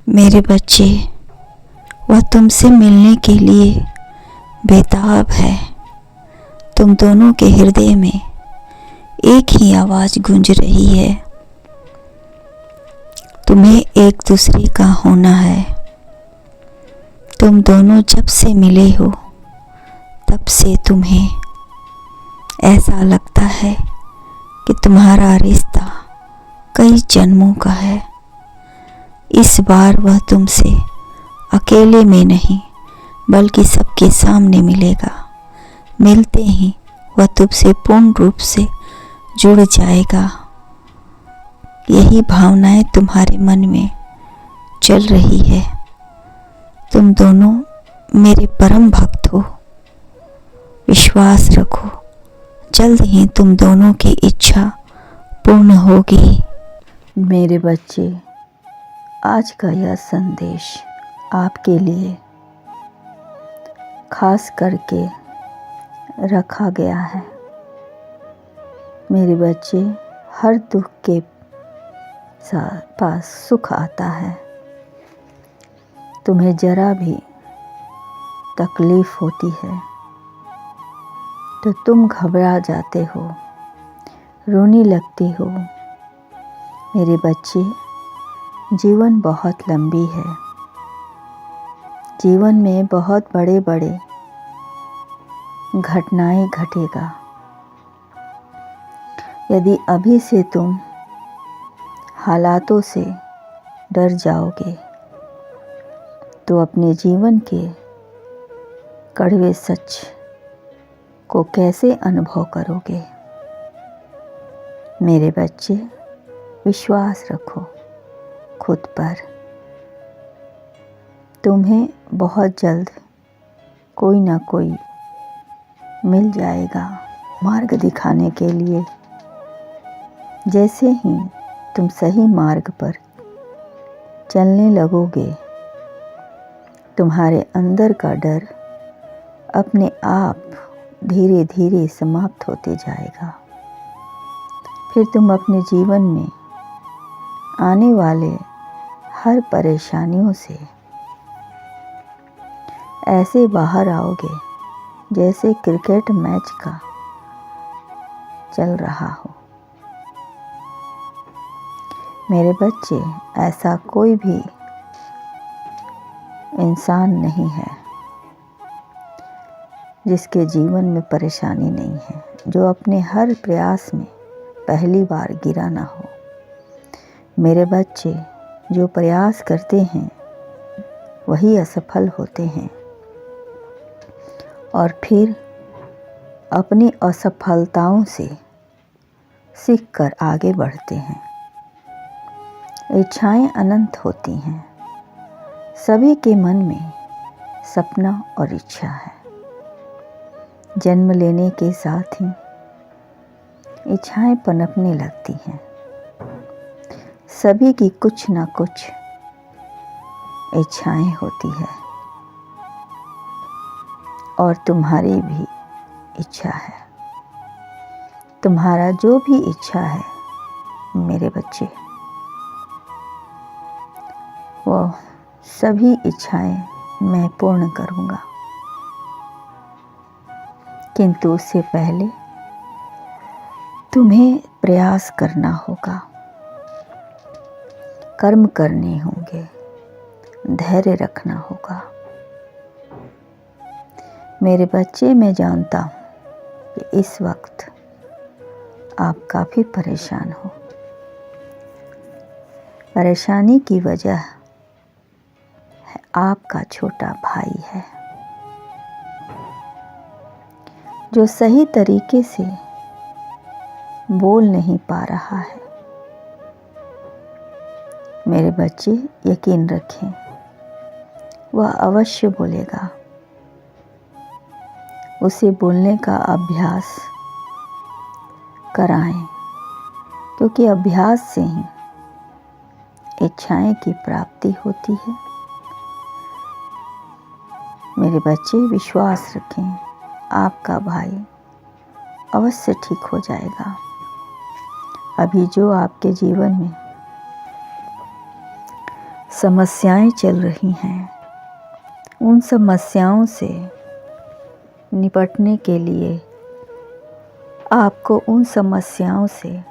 मेरे बच्चे, वह तुमसे मिलने के लिए बेताब है। तुम दोनों के हृदय में एक ही आवाज़ गूंज रही है। तुम्हें एक दूसरे का होना है। तुम दोनों जब से मिले हो तब से तुम्हें ऐसा लगता है कि तुम्हारा रिश्ता कई जन्मों का है। इस बार वह तुमसे अकेले में नहीं बल्कि सबके सामने मिलेगा। मिलते ही वह तुमसे पूर्ण रूप से जुड़ जाएगा। यही भावनाएं तुम्हारे मन में चल रही है। तुम दोनों मेरे परम भक्त हो। विश्वास रखो, जल्द ही तुम दोनों की इच्छा पूर्ण होगी। मेरे बच्चे, आज का यह संदेश आपके लिए खास करके रखा गया है। मेरे बच्चे, हर दुख के पास सुख आता है। तुम्हें जरा भी तकलीफ होती है तो तुम घबरा जाते हो, रोने लगते हो। मेरे बच्चे, जीवन बहुत लंबी है। जीवन में बहुत बड़े बड़े घटनाएं घटेगा। यदि अभी से तुम हालातों से डर जाओगे तो अपने जीवन के कड़वे सच को कैसे अनुभव करोगे। मेरे बच्चे, विश्वास रखो खुद पर। तुम्हें बहुत जल्द कोई ना कोई मिल जाएगा मार्ग दिखाने के लिए। जैसे ही तुम सही मार्ग पर चलने लगोगे, तुम्हारे अंदर का डर अपने आप धीरे धीरे समाप्त होते जाएगा। फिर तुम अपने जीवन में आने वाले हर परेशानियों से ऐसे बाहर आओगे जैसे क्रिकेट मैच का चल रहा हो। मेरे बच्चे, ऐसा कोई भी इंसान नहीं है जिसके जीवन में परेशानी नहीं है, जो अपने हर प्रयास में पहली बार गिरा ना हो। मेरे बच्चे, जो प्रयास करते हैं वही असफल होते हैं और फिर अपनी असफलताओं से सीखकर आगे बढ़ते हैं। इच्छाएं अनंत होती हैं। सभी के मन में सपना और इच्छा है। जन्म लेने के साथ ही इच्छाएं पनपने लगती हैं। सभी की कुछ ना कुछ इच्छाएं होती है और तुम्हारी भी इच्छा है। तुम्हारा जो भी इच्छा है मेरे बच्चे, वो सभी इच्छाएं मैं पूर्ण करूंगा। किंतु उससे पहले तुम्हें प्रयास करना होगा, कर्म करने होंगे, धैर्य रखना होगा। मेरे बच्चे, मैं जानता हूँ कि इस वक्त आप काफ़ी परेशान हो। परेशानी की वजह है आपका छोटा भाई है जो सही तरीके से बोल नहीं पा रहा है। मेरे बच्चे, यकीन रखें, वह अवश्य बोलेगा। उसे बोलने का अभ्यास कराएं, क्योंकि अभ्यास से ही इच्छाएं की प्राप्ति होती है। मेरे बच्चे, विश्वास रखें, आपका भाई अवश्य ठीक हो जाएगा। अभी जो आपके जीवन में समस्याएं चल रही हैं, उन समस्याओं से निपटने के लिए आपको उन समस्याओं से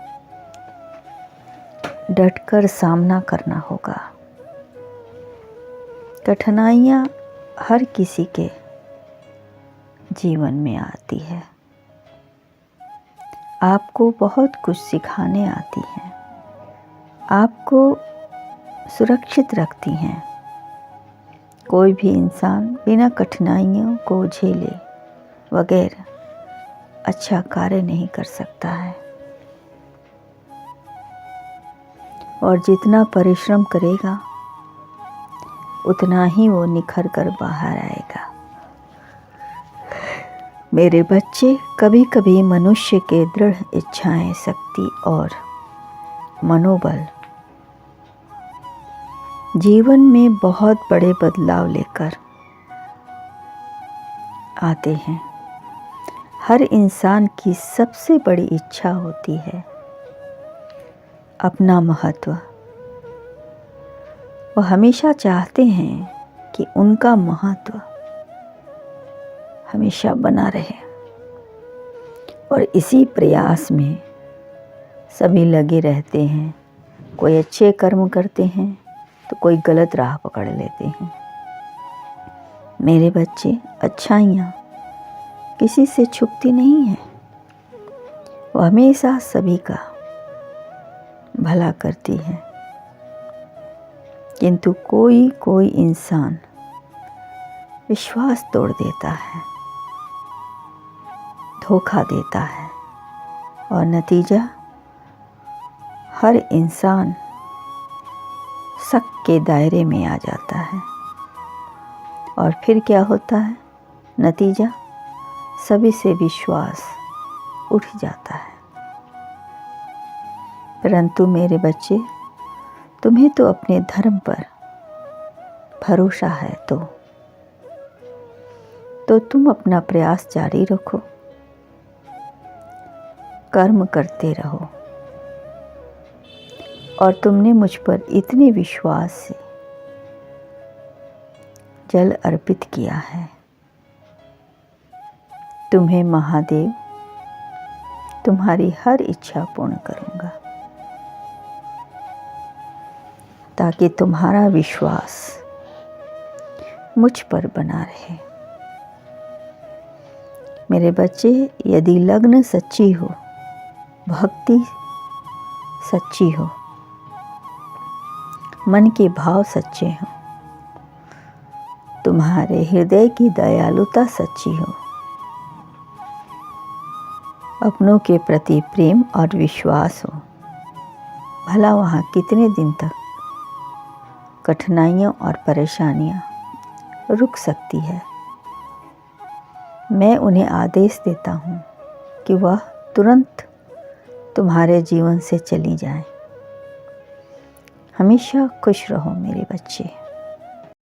डटकर सामना करना होगा। कठिनाइयाँ हर किसी के जीवन में आती है, आपको बहुत कुछ सिखाने आती हैं, आपको सुरक्षित रखती हैं। कोई भी इंसान बिना कठिनाइयों को झेले बगैर अच्छा कार्य नहीं कर सकता है, और जितना परिश्रम करेगा उतना ही वो निखर कर बाहर आएगा। मेरे बच्चे, कभी कभी मनुष्य के दृढ़ इच्छाएं, शक्ति और मनोबल जीवन में बहुत बड़े बदलाव लेकर आते हैं। हर इंसान की सबसे बड़ी इच्छा होती है अपना महत्व। वो हमेशा चाहते हैं कि उनका महत्व हमेशा बना रहे, और इसी प्रयास में सभी लगे रहते हैं। कोई अच्छे कर्म करते हैं तो कोई गलत राह पकड़ लेते हैं। मेरे बच्चे, अच्छाइयाँ किसी से छुपती नहीं है, वो हमेशा सभी का भला करती है। किंतु कोई इंसान विश्वास तोड़ देता है, धोखा देता है, और नतीजा हर इंसान शक के दायरे में आ जाता है। और फिर क्या होता है? नतीजा सभी से विश्वास उठ जाता है। परंतु मेरे बच्चे, तुम्हें तो अपने धर्म पर भरोसा है, तो तुम अपना प्रयास जारी रखो, कर्म करते रहो। और तुमने मुझ पर इतने विश्वास से जल अर्पित किया है, तुम्हें महादेव तुम्हारी हर इच्छा पूर्ण करूंगा, ताकि तुम्हारा विश्वास मुझ पर बना रहे। मेरे बच्चे, यदि लगन सच्ची हो, भक्ति सच्ची हो, मन के भाव सच्चे हो, तुम्हारे हृदय की दयालुता सच्ची हो, अपनों के प्रति प्रेम और विश्वास हो, भला वहाँ कितने दिन तक कठिनाइयाँ और परेशानियाँ रुक सकती है। मैं उन्हें आदेश देता हूँ कि वह तुरंत तुम्हारे जीवन से चली जाएं। हमेशा खुश रहो मेरे बच्चे।